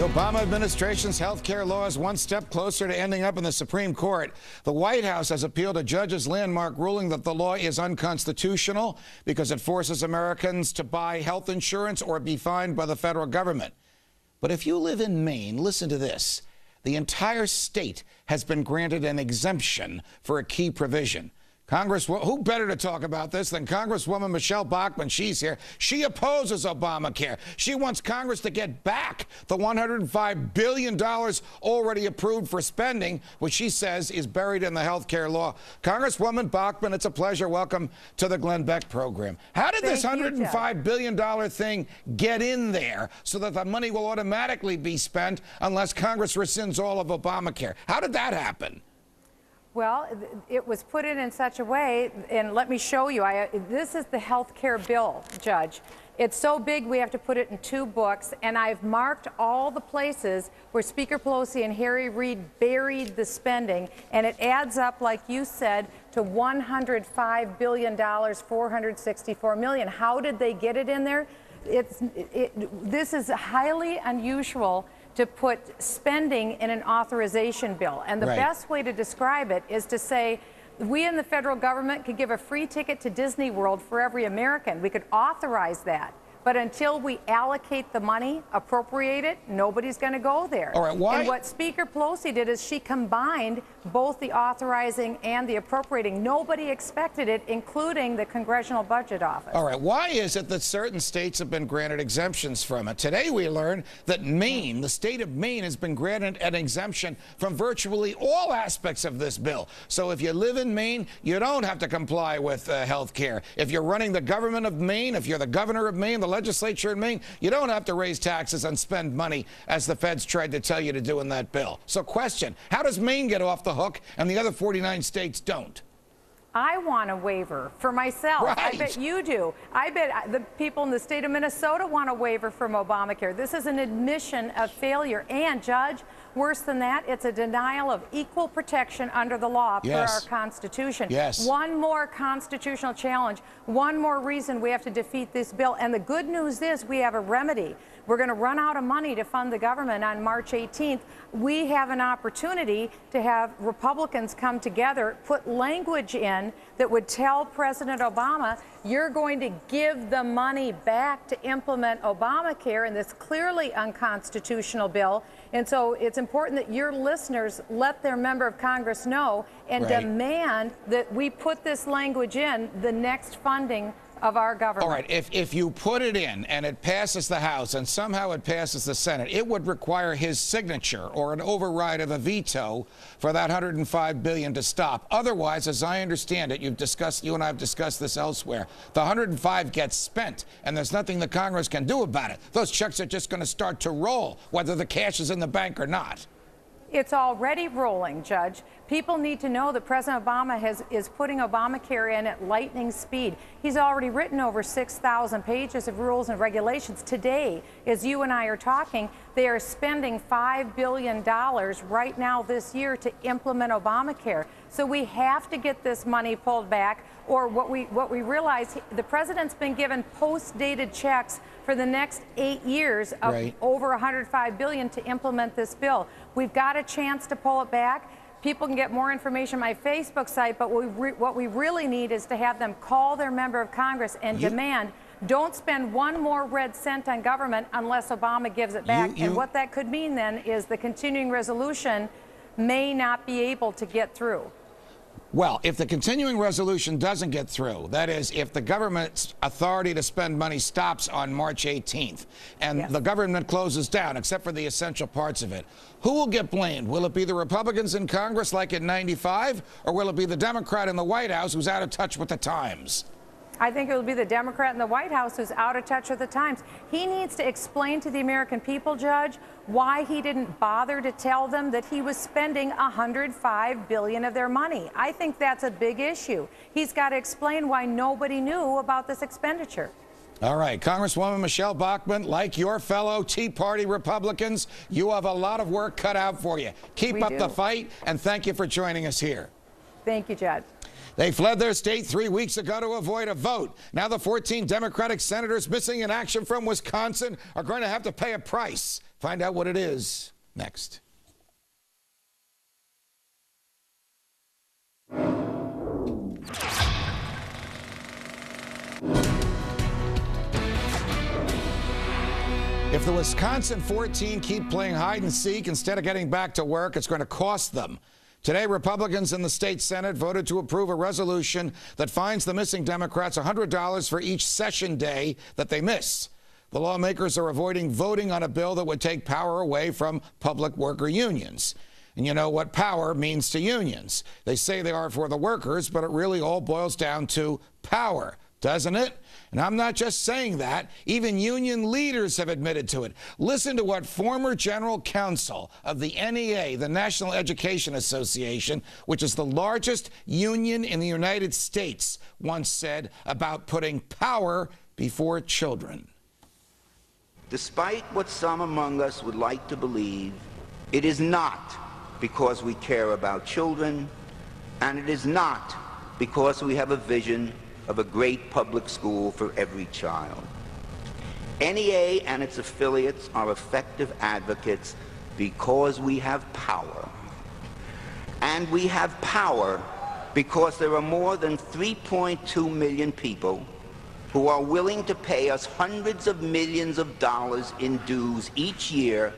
Obama administration's health care law is one step closer to ending up in the Supreme Court. The White House has appealed a judge's landmark ruling that the law is unconstitutional because it forces Americans to buy health insurance or be fined by the federal government. But if you live in Maine, listen to this. The entire state has been granted an exemption for a key provision. Who better to talk about this than Congresswoman Michelle Bachmann? She's here. She opposes Obamacare. She wants Congress to get back the $105 billion already approved for spending, which she says is buried in the health care law. Congresswoman Bachmann, it's a pleasure. Welcome to the Glenn Beck program. How did this $105 billion thing get in there so that the money will automatically be spent unless Congress rescinds all of Obamacare? How did that happen? Well, it was put in such a way, and let me show you. This is the health care bill, Judge. It's so big we have to put it in 2 books, and I've marked all the places where Speaker Pelosi and Harry Reid buried the spending, and it adds up, like you said, to $105 billion, $464 million. How did they get it in there? This is highly unusual to put spending in an authorization bill. And the best way to describe it is to say, we in the federal government could give a free ticket to Disney World for every American. We could authorize that. But until we allocate the money, appropriate it, nobody's going to go there. All right, why? And what Speaker Pelosi did is she combined both the authorizing and the appropriating. Nobody expected it, including the Congressional Budget Office. All right, why is it that certain states have been granted exemptions from it? Today we learned that Maine, the state of Maine, has been granted an exemption from virtually all aspects of this bill. So if you live in Maine, you don't have to comply with health care. If you're running the government of Maine, if you're the governor of Maine, the legislature in Maine, you don't have to raise taxes and spend money as the feds tried to tell you to do in that bill. So question, how does Maine get off the hook and the other 49 states don't? I want a waiver for myself. Right. I bet you do. I bet the people in the state of Minnesota want a waiver from Obamacare. This is an admission of failure. And, Judge, worse than that, it's a denial of equal protection under the law per our Constitution. Yes. One more constitutional challenge, one more reason we have to defeat this bill. And the good news is we have a remedy. We're going to run out of money to fund the government on March 18th. We have an opportunity to have Republicans come together, put language in that would tell President Obama, you're going to give the money back to implement Obamacare in this clearly unconstitutional bill. And so it's important that your listeners let their member of Congress know and demand that we put this language in the next funding of our government. All right, if you put it in and it passes the House and somehow it passes the Senate, it would require his signature or an override of a veto for that $105 billion to stop. Otherwise, as I understand it, you and I have discussed this elsewhere, the $105 gets spent and there's nothing the Congress can do about it. Those checks are just going to start to roll, whether the cash is in the bank or not. It's already rolling, Judge. People need to know that President Obama is putting Obamacare in at lightning speed. He's already written over 6,000 pages of rules and regulations. Today, as you and I are talking, they are spending $5 billion right now this year to implement Obamacare. So we have to get this money pulled back, or what we realize, the president's been given post-dated checks for the next 8 years of over $105 billion to implement this bill. We've got a chance to pull it back. People can get more information on my Facebook site, but what we really need is to have them call their member of Congress and demand, don't spend one more red cent on government unless Obama gives it back. And what that could mean then is the continuing resolution may not be able to get through. Well, if the continuing resolution doesn't get through, that is, if the government's authority to spend money stops on March 18th and the government closes down, except for the essential parts of it, who will get blamed? Will it be the Republicans in Congress like in '95, or will it be the Democrat in the White House who's out of touch with the times? I think it will be the Democrat in the White House who's out of touch with the times. He needs to explain to the American people, Judge, why he didn't bother to tell them that he was spending $105 billion of their money. I think that's a big issue. He's got to explain why nobody knew about this expenditure. All right, Congresswoman Michelle Bachmann, like your fellow Tea Party Republicans, you have a lot of work cut out for you. Keep up the fight, and thank you for joining us here. Thank you, Judge. They fled their state 3 weeks ago to avoid a vote. Now the 14 Democratic senators missing in action from Wisconsin are going to have to pay a price. Find out what it is next. If the Wisconsin 14 keep playing hide and seek instead of getting back to work, it's going to cost them. Today, Republicans in the state Senate voted to approve a resolution that fines the missing Democrats $100 for each session day that they miss. The lawmakers are avoiding voting on a bill that would take power away from public worker unions. And you know what power means to unions. They say they are for the workers, but it really all boils down to power, doesn't it? And I'm not just saying that. Even union leaders have admitted to it. Listen to what former general counsel of the NEA, the National Education Association, which is the largest union in the United States, once said about putting power before children. Despite what some among us would like to believe, it is not because we care about children, and it is not because we have a vision of a great public school for every child. NEA and its affiliates are effective advocates because we have power. And we have power because there are more than 3.2 million people who are willing to pay us hundreds of millions of dollars in dues each year.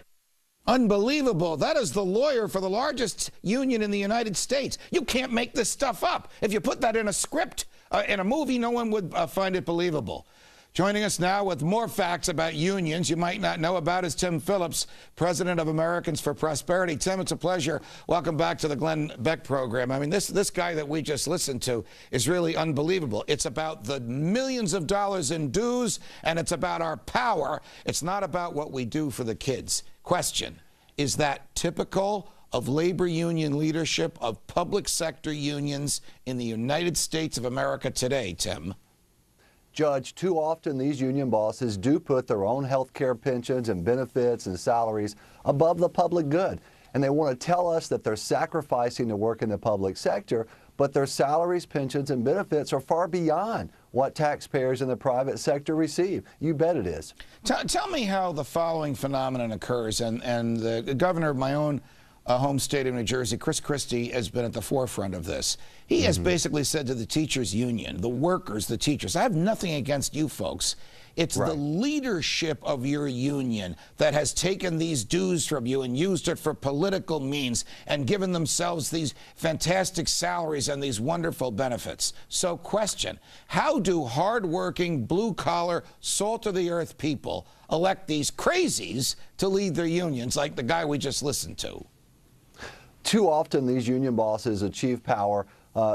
Unbelievable. That is the lawyer for the largest union in the United States. You can't make this stuff up. If you put that in a script, in a movie, no one would find it believable. Joining us now with more facts about unions you might not know about is Tim Phillips, president of Americans for Prosperity. Tim, it's a pleasure. Welcome back to the Glenn Beck program. I mean, this guy that we just listened to is really unbelievable. It's about the millions of dollars in dues, and it's about our power. It's not about what we do for the kids. Question, is that typical of labor union leadership of public sector unions in the United States of America today, Tim? Judge, too often these union bosses do put their own health care pensions and benefits and salaries above the public good. And they want to tell us that they're sacrificing to work in the public sector, but their salaries, pensions, and benefits are far beyond what taxpayers in the private sector receive. You bet it is. Tell me how the following phenomenon occurs, and the governor of my own home state of New Jersey, Chris Christie, has been at the forefront of this. He has basically said to the teachers union, the workers, the teachers, I have nothing against you folks. It's the leadership of your union that has taken these dues from you and used it for political means and given themselves these fantastic salaries and these wonderful benefits. So question, how do hardworking, blue-collar, salt-of-the-earth people elect these crazies to lead their unions like the guy we just listened to? Too often these union bosses achieve power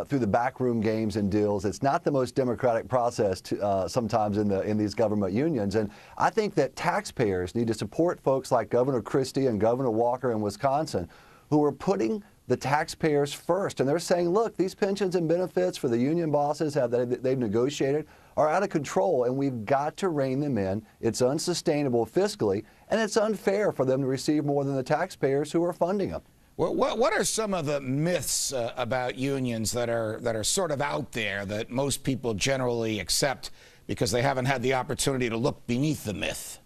through the backroom games and deals. It's not the most democratic process sometimes in these government unions. And I think that taxpayers need to support folks like Governor Christie and Governor Walker in Wisconsin, who are putting the taxpayers first. And they're saying, look, these pensions and benefits for the union bosses they've negotiated are out of control, and we've got to rein them in. It's unsustainable fiscally, and it's unfair for them to receive more than the taxpayers who are funding them. What are some of the myths about unions that are sort of out there that most people generally accept because they haven't had the opportunity to look beneath the myth?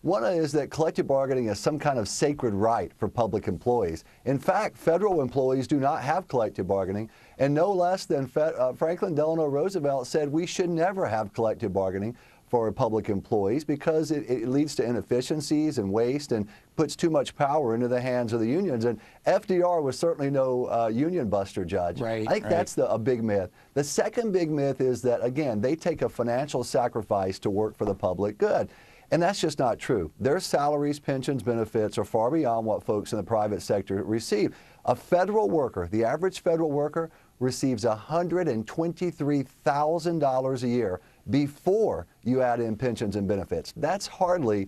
One is that collective bargaining is some kind of sacred right for public employees. In fact, federal employees do not have collective bargaining, and no less than Franklin Delano Roosevelt said we should never have collective bargaining for public employees because it leads to inefficiencies and waste and puts too much power into the hands of the unions. And FDR was certainly no union buster, Judge. I think that's a big myth. The second big myth is that, again, they take a financial sacrifice to work for the public good. And that's just not true. Their salaries, pensions, benefits are far beyond what folks in the private sector receive. A federal worker, the average federal worker, receives $123,000 a year before you add in pensions and benefits. That's hardly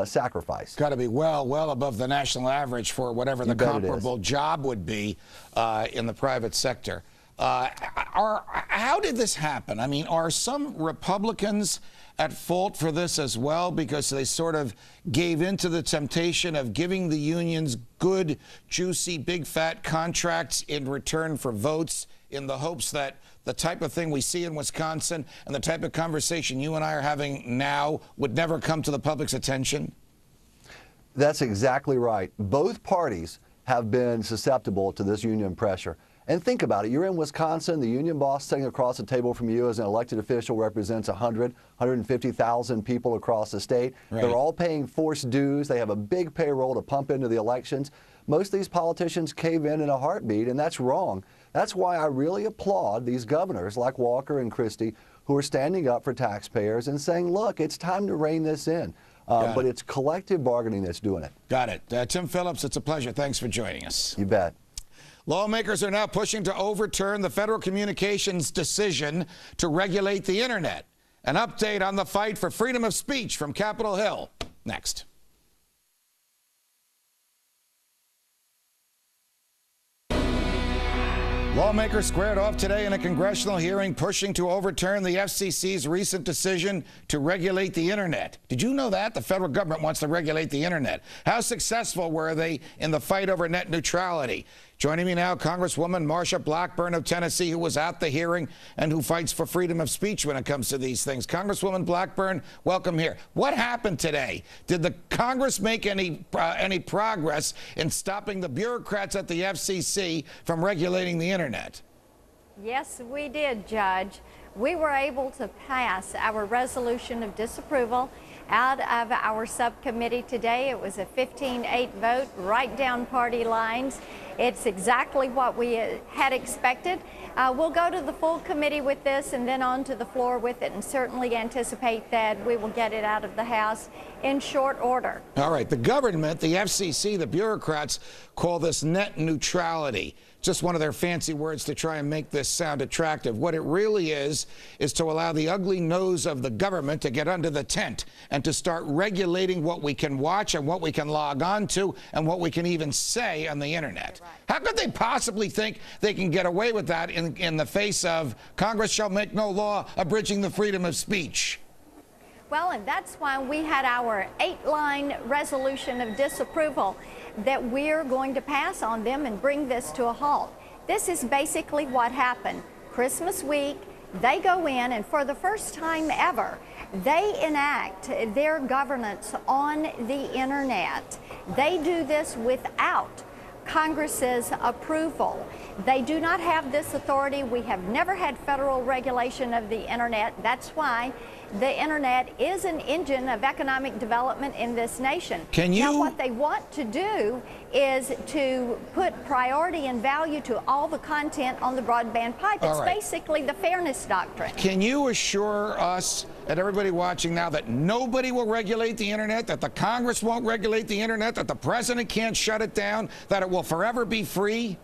sacrifice. Got to be well above the national average for whatever the comparable job would be in the private sector. How did this happen? I mean, are some Republicans at fault for this as well, because they sort of gave into the temptation of giving the unions good, juicy, big, fat contracts in return for votes, in the hopes that the type of thing we see in Wisconsin and the type of conversation you and I are having now would never come to the public's attention? That's exactly right. Both parties have been susceptible to this union pressure. And think about it. You're in Wisconsin. The union boss sitting across the table from you as an elected official represents 150,000 people across the state. Right. They're all paying forced dues. They have a big payroll to pump into the elections. Most of these politicians cave in a heartbeat, and that's wrong. That's why I really applaud these governors like Walker and Christie who are standing up for taxpayers and saying, look, it's time to rein this in. But it's collective bargaining that's doing it. Got it. Tim Phillips, it's a pleasure. Thanks for joining us. You bet. Lawmakers are now pushing to overturn the Federal Communications decision to regulate the internet. An update on the fight for freedom of speech from Capitol Hill. Next. Lawmakers squared off today in a congressional hearing pushing to overturn the FCC's recent decision to regulate the internet. Did you know that? The federal government wants to regulate the internet. How successful were they in the fight over net neutrality? Joining me now, Congresswoman Marsha Blackburn of Tennessee, who was at the hearing and who fights for freedom of speech when it comes to these things. Congresswoman Blackburn, welcome here. What happened today? Did the Congress make any progress in stopping the bureaucrats at the FCC from regulating the internet? Yes, we did, Judge. We were able to pass our resolution of disapproval out of our subcommittee today. It was a 15-8 vote, right down party lines. It's exactly what we had expected. We'll go to the full committee with this and then on to the floor with it, and certainly anticipate that we will get it out of the House in short order. All right. The government, the FCC, the bureaucrats call this net neutrality. Just one of their fancy words to try and make this sound attractive. What it really is to allow the ugly nose of the government to get under the tent and to start regulating what we can watch and what we can log on to and what we can even say on the internet. Right. How could they possibly think they can get away with that in the face of Congress shall make no law abridging the freedom of speech? Well, and that's why we had our 8-line resolution of disapproval that we're going to pass on them and bring this to a halt. This is basically what happened. Christmas week, they go in and for the first time ever, they enact their governance on the internet. They do this without Congress's approval. They do not have this authority. We have never had federal regulation of the internet. That's why the internet is an engine of economic development in this nation. Now, what they want to do is to put priority and value to all the content on the broadband pipe. It's basically the fairness doctrine. Can you assure us and everybody watching now that nobody will regulate the internet, that the Congress won't regulate the internet, that the president can't shut it down, that it will forever be free?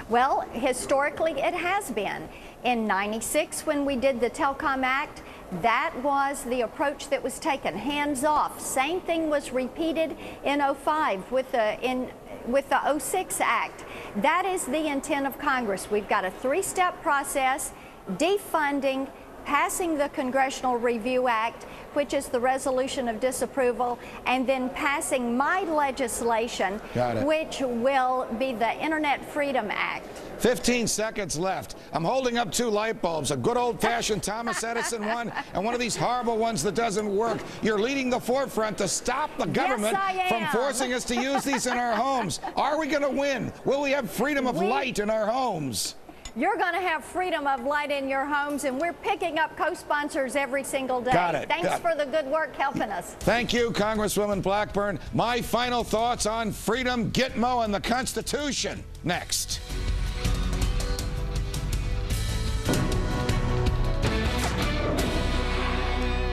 Well, historically it has been. In '96, when we did the Telecom Act, that was the approach that was taken, hands off. Same thing was repeated in '05 with the '06 Act. That is the intent of Congress. We've got a 3-step process: defunding, passing the Congressional Review Act, which is the resolution of disapproval, and then passing my legislation, which will be the Internet Freedom Act. 15 seconds left. I'm holding up 2 light bulbs, a good old-fashioned Thomas Edison one and one of these horrible ones that doesn't work. You're leading the forefront to stop the government from forcing us to use these in our homes. Are we going to win? Will we have freedom of light in our homes? You're going to have freedom of light in your homes, and we're picking up co-sponsors every single day. Got it. Thanks for the good work helping us. Thank you, Congresswoman Blackburn. My final thoughts on freedom, Gitmo, and the Constitution. Next.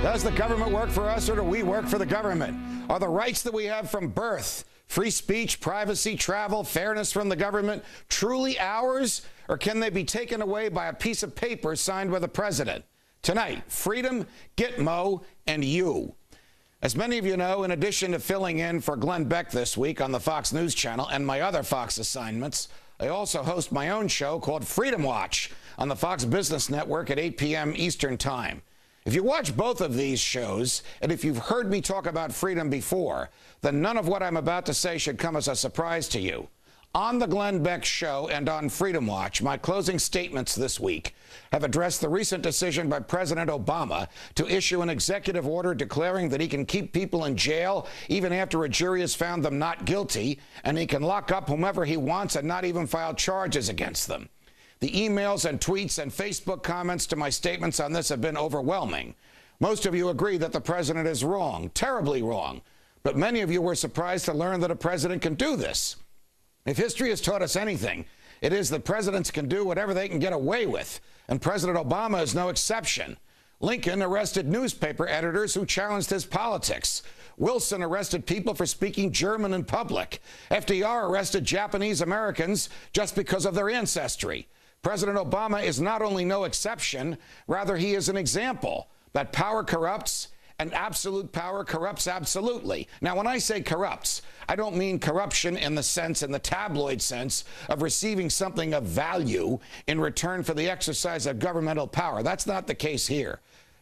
Does the government work for us, or do we work for the government? Are the rights that we have from birth, free speech, privacy, travel, fairness from the government, truly ours, or can they be taken away by a piece of paper signed by the president? Tonight, freedom, Gitmo, and you. As many of you know, in addition to filling in for Glenn Beck this week on the Fox News Channel and my other Fox assignments, I also host my own show called Freedom Watch on the Fox Business Network at 8 p.m. Eastern Time. If you watch both of these shows, and if you've heard me talk about freedom before, then none of what I'm about to say should come as a surprise to you. On the Glenn Beck Show and on Freedom Watch, my closing statements this week have addressed the recent decision by President Obama to issue an executive order declaring that he can keep people in jail even after a jury has found them not guilty, and he can lock up whomever he wants and not even file charges against them. The emails and tweets and Facebook comments to my statements on this have been overwhelming. Most of you agree that the president is wrong, terribly wrong, but many of you were surprised to learn that a president can do this. If history has taught us anything, it is that presidents can do whatever they can get away with, and President Obama is no exception. Lincoln arrested newspaper editors who challenged his politics. Wilson arrested people for speaking German in public. FDR arrested Japanese Americans just because of their ancestry. President Obama is not only no exception, rather he is an example that power corrupts, and absolute power corrupts absolutely. Now, when I say corrupts, I don't mean corruption in the tabloid sense of receiving something of value in return for the exercise of governmental power. That's not the case here.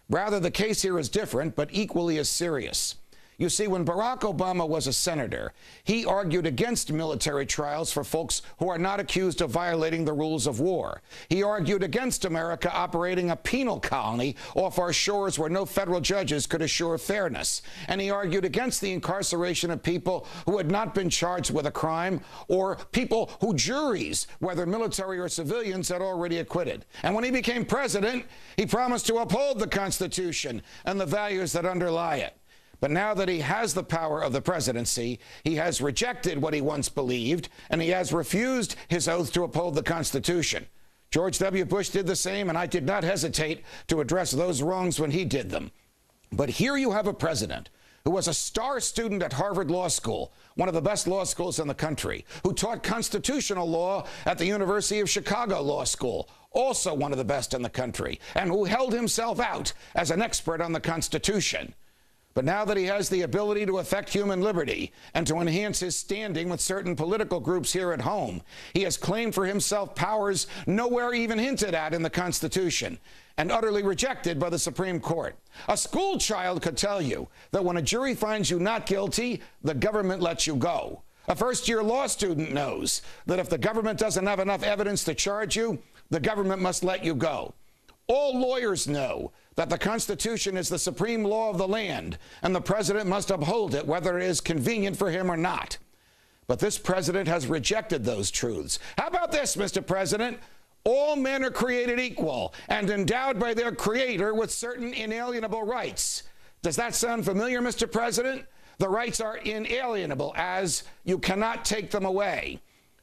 Rather, the case here is different, but equally as serious. You see, when Barack Obama was a senator, he argued against military trials for folks who are not accused of violating the rules of war. He argued against America operating a penal colony off our shores where no federal judges could assure fairness. And he argued against the incarceration of people who had not been charged with a crime, or people who juries, whether military or civilians, had already acquitted. And when he became president, he promised to uphold the Constitution and the values that underlie it. But now that he has the power of the presidency, he has rejected what he once believed, and he has refused his oath to uphold the Constitution. George W. Bush did the same, and I did not hesitate to address those wrongs when he did them. But here you have a president who was a star student at Harvard Law School, one of the best law schools in the country, who taught constitutional law at the University of Chicago Law School, also one of the best in the country, and who held himself out as an expert on the Constitution. But now that he has the ability to affect human liberty and to enhance his standing with certain political groups here at home, he has claimed for himself powers nowhere even hinted at in the Constitution and utterly rejected by the Supreme Court. A school child could tell you that when a jury finds you not guilty, the government lets you go. A first-year law student knows that if the government doesn't have enough evidence to charge you, the government must let you go. All lawyers know that the Constitution is the supreme law of the land, and the president must uphold it whether it is convenient for him or not. But this president has rejected those truths. How about this, Mr. President? All men are created equal and endowed by their creator with certain inalienable rights. Does that sound familiar, Mr. President? The rights are inalienable, as you cannot take them away.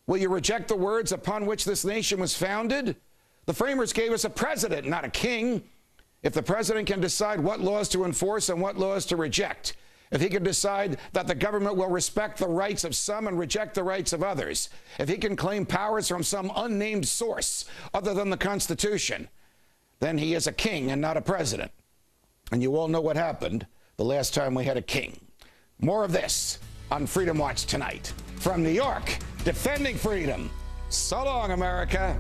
Will you reject the words upon which this nation was founded? The framers gave us a president, not a king. If the president can decide what laws to enforce and what laws to reject, if he can decide that the government will respect the rights of some and reject the rights of others, if he can claim powers from some unnamed source other than the Constitution, then he is a king and not a president. And you all know what happened the last time we had a king. More of this on Freedom Watch tonight. From New York, defending freedom. So long, America.